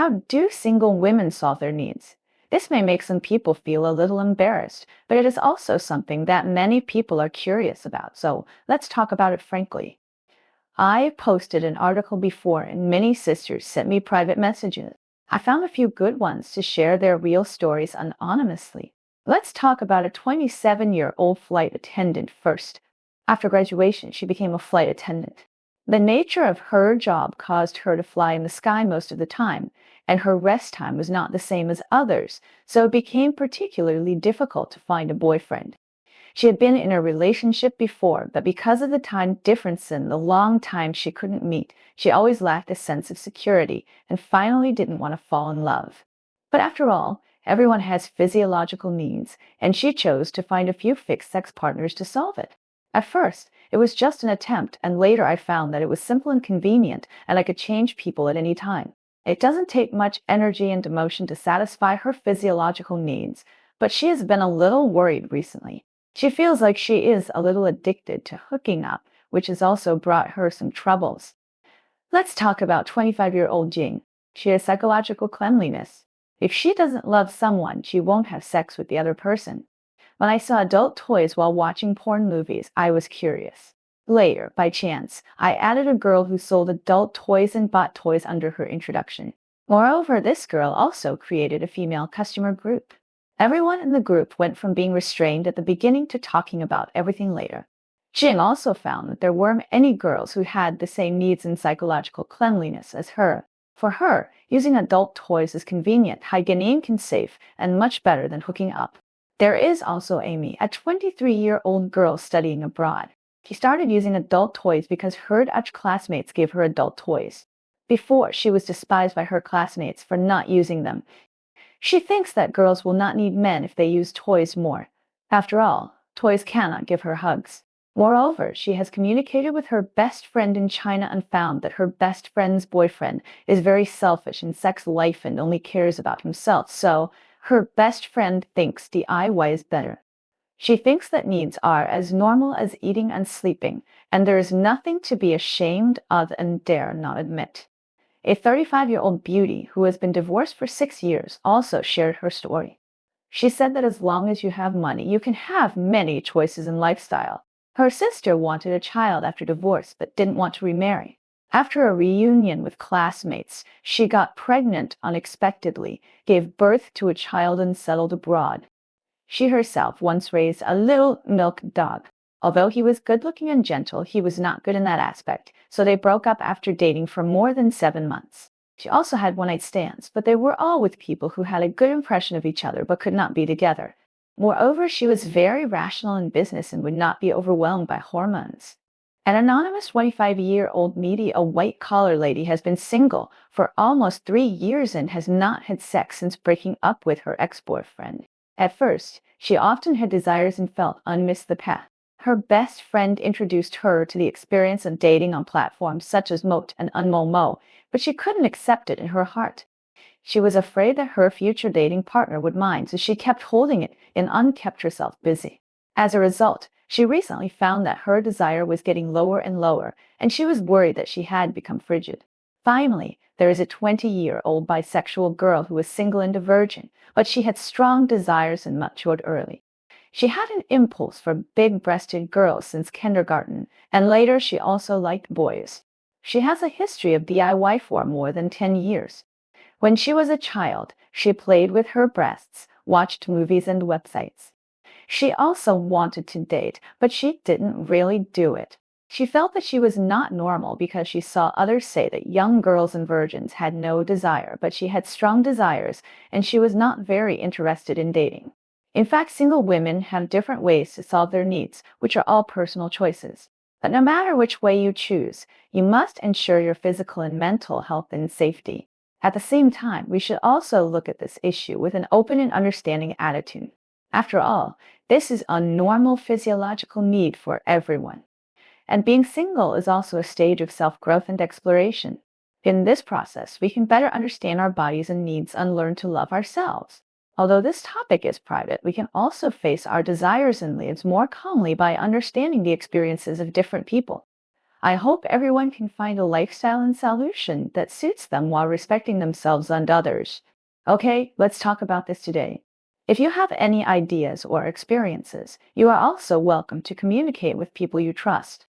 How do single women solve their needs? This may make some people feel a little embarrassed, but it is also something that many people are curious about, so let's talk about it frankly. I posted an article before, and many sisters sent me private messages. I found a few good ones to share their real stories anonymously. Let's talk about a 27-year-old flight attendant first. After graduation, she became a flight attendant. The nature of her job caused her to fly in the sky most of the time, and her rest time was not the same as others, so it became particularly difficult to find a boyfriend. She had been in a relationship before, but because of the time difference and the long time she couldn't meet, she always lacked a sense of security and finally didn't want to fall in love. But after all, everyone has physiological needs, and she chose to find a few fixed-sex partners to solve it. At first, it was just an attempt, and later I found that it was simple and convenient, and I could change people at any time. It doesn't take much energy and emotion to satisfy her physiological needs, but she has been a little worried recently. She feels like she is a little addicted to hooking up, which has also brought her some troubles. Let's talk about 25-year-old Jing. She has psychological cleanliness. If she doesn't love someone, she won't have sex with the other person. When I saw adult toys while watching porn movies, I was curious. Later, by chance, I added a girl who sold adult toys and bought toys under her introduction. Moreover, this girl also created a female customer group. Everyone in the group went from being restrained at the beginning to talking about everything later. Jing also found that there weren't any girls who had the same needs in psychological cleanliness as her. For her, using adult toys is convenient, hygienic and safe, and much better than hooking up. There is also Amy, a 23-year-old girl studying abroad. She started using adult toys because her Dutch classmates gave her adult toys. Before, she was despised by her classmates for not using them. She thinks that girls will not need men if they use toys more. After all, toys cannot give her hugs. Moreover, she has communicated with her best friend in China and found that her best friend's boyfriend is very selfish in sex life and only cares about himself, so her best friend thinks DIY is better. She thinks that needs are as normal as eating and sleeping, and there is nothing to be ashamed of and dare not admit. A 35-year-old beauty who has been divorced for 6 years also shared her story. She said that as long as you have money, you can have many choices in lifestyle. Her sister wanted a child after divorce but didn't want to remarry. After a reunion with classmates, she got pregnant unexpectedly, gave birth to a child and settled abroad. She herself once raised a little milk dog. Although he was good-looking and gentle, he was not good in that aspect, so they broke up after dating for more than 7 months. She also had one-night stands, but they were all with people who had a good impression of each other but could not be together. Moreover, she was very rational in business and would not be overwhelmed by hormones. An anonymous 25-year-old media, a white-collar lady, has been single for almost 3 years and has not had sex since breaking up with her ex-boyfriend. At first, she often had desires and felt unmissed the path. Her best friend introduced her to the experience of dating on platforms such as Moat and Unmomo, but she couldn't accept it in her heart. She was afraid that her future dating partner would mind, so she kept holding it in and kept herself busy. As a result, she recently found that her desire was getting lower and lower, and she was worried that she had become frigid. Finally, there is a 20-year-old bisexual girl who was single and a virgin, but she had strong desires and matured early. She had an impulse for big-breasted girls since kindergarten, and later she also liked boys. She has a history of DIY for more than 10 years. When she was a child, she played with her breasts, watched movies and websites. She also wanted to date, but she didn't really do it. She felt that she was not normal because she saw others say that young girls and virgins had no desire, but she had strong desires, and she was not very interested in dating. In fact, single women have different ways to solve their needs, which are all personal choices. But no matter which way you choose, you must ensure your physical and mental health and safety. At the same time, we should also look at this issue with an open and understanding attitude. After all, this is a normal physiological need for everyone. And being single is also a stage of self-growth and exploration. In this process, we can better understand our bodies and needs and learn to love ourselves. Although this topic is private, we can also face our desires and needs more calmly by understanding the experiences of different people. I hope everyone can find a lifestyle and solution that suits them while respecting themselves and others. Okay, let's talk about this today. If you have any ideas or experiences, you are also welcome to communicate with people you trust.